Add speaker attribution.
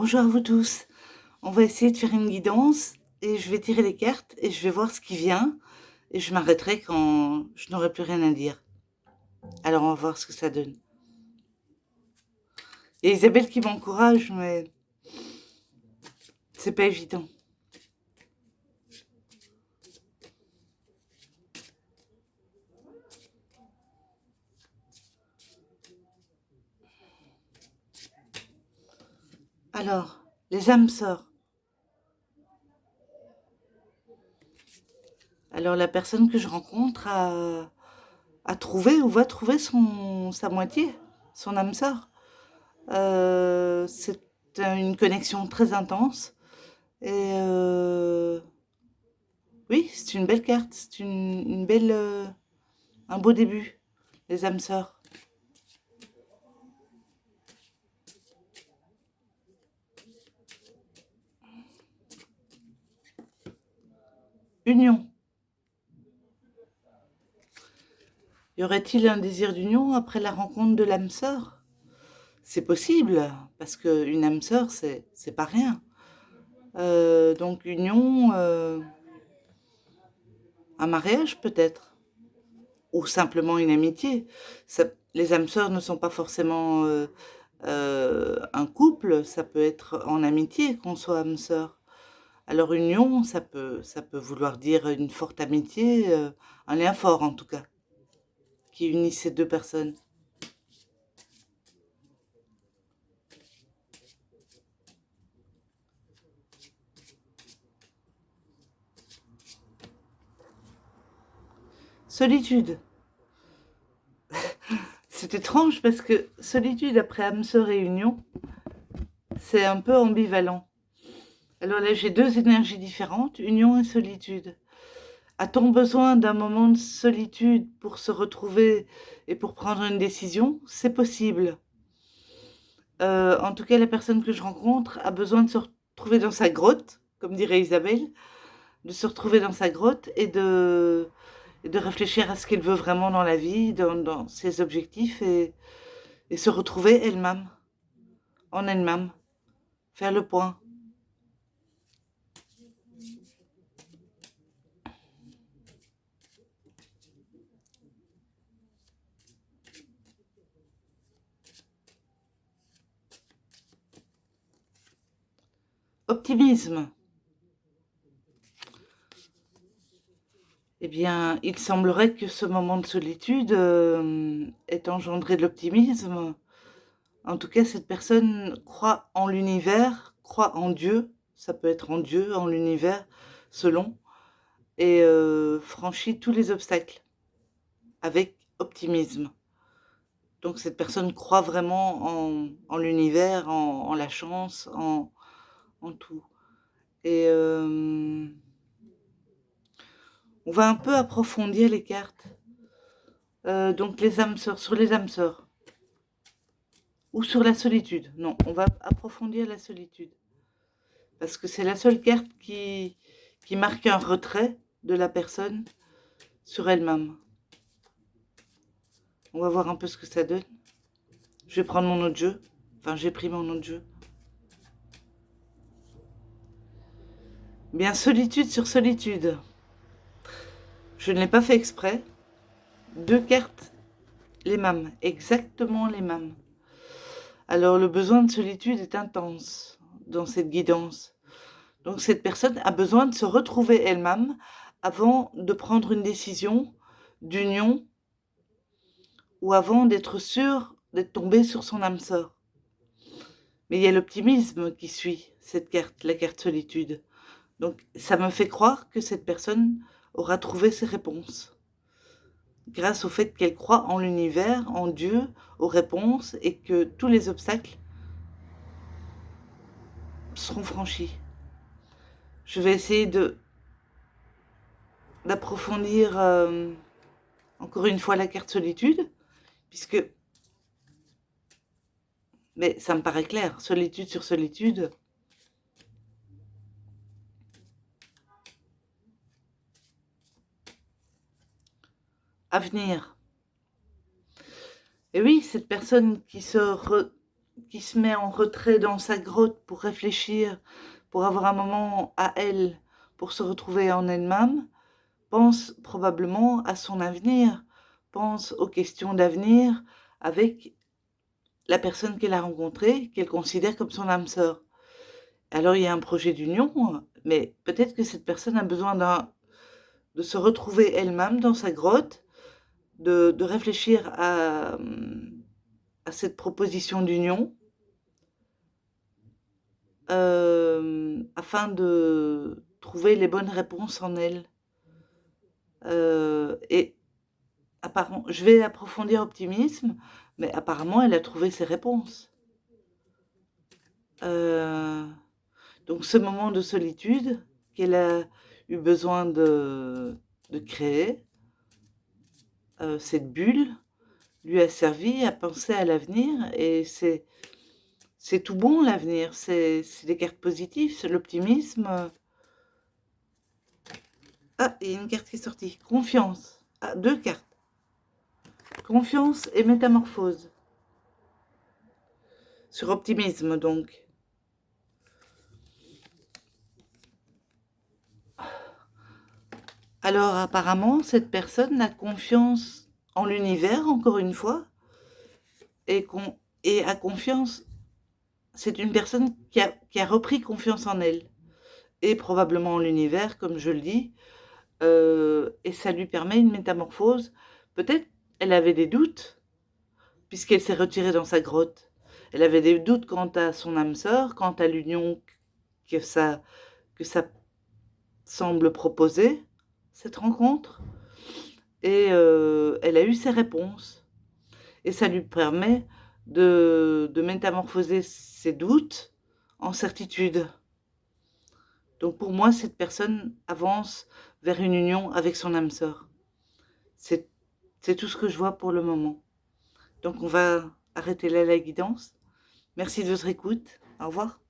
Speaker 1: Bonjour à vous tous. On va essayer de faire une guidance et je vais tirer les cartes et je vais voir ce qui vient et je m'arrêterai quand je n'aurai plus rien à dire. Alors on va voir ce que ça donne. Il y a Isabelle qui m'encourage, mais c'est pas évident. Alors, les âmes sœurs. Alors la personne que je rencontre a trouvé ou va trouver sa moitié, son âme sœur. C'est une connexion très intense et oui, c'est une belle carte, c'est une belle, un beau début, les âmes sœurs. Union. Y aurait-il un désir d'union après la rencontre de l'âme sœur? C'est possible, parce qu'une âme sœur, c'est pas rien. Donc union, un mariage peut-être, ou simplement une amitié. Les âmes sœurs ne sont pas forcément un couple, ça peut être en amitié qu'on soit âme sœur. Alors union, ça peut vouloir dire une forte amitié, un lien fort en tout cas, qui unit ces deux personnes. Solitude. C'est étrange parce que solitude après âme sœur et union, c'est un peu ambivalent. Alors là, j'ai deux énergies différentes, union et solitude. A-t-on besoin d'un moment de solitude pour se retrouver et pour prendre une décision? C'est possible. En tout cas, la personne que je rencontre a besoin de se retrouver dans sa grotte, comme dirait Isabelle, de se retrouver dans sa grotte et de réfléchir à ce qu'elle veut vraiment dans la vie, dans ses objectifs et se retrouver elle-même, en elle-même, faire le point. Optimisme. Eh bien, il semblerait que ce moment de solitude ait engendré de l'optimisme. En tout cas, cette personne croit en l'univers, croit en Dieu, ça peut être en Dieu, en l'univers, selon, et franchit tous les obstacles avec optimisme. Donc cette personne croit vraiment en l'univers, en la chance, en tout. Et on va un peu approfondir les cartes. Donc les âmes sœurs, sur les âmes sœurs. Ou sur la solitude. Non, on va approfondir la solitude. Parce que c'est la seule carte qui marque un retrait de la personne sur elle-même. On va voir un peu ce que ça donne. Je vais prendre mon autre jeu. Enfin, j'ai pris mon autre jeu. Bien, solitude sur solitude. Je ne l'ai pas fait exprès. Deux cartes, les mêmes. Exactement les mêmes. Alors, le besoin de solitude est intense dans cette guidance. Donc, cette personne a besoin de se retrouver elle-même avant de prendre une décision d'union ou avant d'être sûre d'être tombée sur son âme sœur. Mais il y a l'optimisme qui suit cette carte, la carte solitude. Donc ça me fait croire que cette personne aura trouvé ses réponses grâce au fait qu'elle croit en l'univers, en Dieu, aux réponses et que tous les obstacles seront franchis. Je vais essayer d'approfondir encore une fois la carte solitude, puisque, mais ça me paraît clair, solitude sur solitude. Avenir. Et oui, cette personne qui se qui se met en retrait dans sa grotte pour réfléchir, pour avoir un moment à elle, pour se retrouver en elle-même, pense probablement à son avenir, pense aux questions d'avenir avec la personne qu'elle a rencontrée, qu'elle considère comme son âme sœur. Alors il y a un projet d'union, mais peut-être que cette personne a besoin de se retrouver elle-même dans sa grotte, de réfléchir à cette proposition d'union, afin de trouver les bonnes réponses en elle. Et je vais approfondir optimisme, mais apparemment elle a trouvé ses réponses. Donc ce moment de solitude qu'elle a eu besoin de créer, cette bulle, lui a servi à penser à l'avenir, et c'est tout bon l'avenir, c'est des cartes positives, c'est l'optimisme. Ah, il y a une carte qui est sortie, confiance. Ah, 2 cartes. Confiance et métamorphose. Sur optimisme donc. Alors apparemment, cette personne a confiance en l'univers, encore une fois, et a confiance. C'est une personne qui a repris confiance en elle, et probablement en l'univers, comme je le dis, et ça lui permet une métamorphose. Peut-être elle avait des doutes, puisqu'elle s'est retirée dans sa grotte. Elle avait des doutes quant à son âme sœur, quant à l'union que ça semble proposer, cette rencontre. Et elle a eu ses réponses. Et ça lui permet de métamorphoser ses doutes en certitude. Donc pour moi, cette personne avance vers une union avec son âme sœur. C'est tout ce que je vois pour le moment. Donc on va arrêter là la guidance. Merci de votre écoute. Au revoir.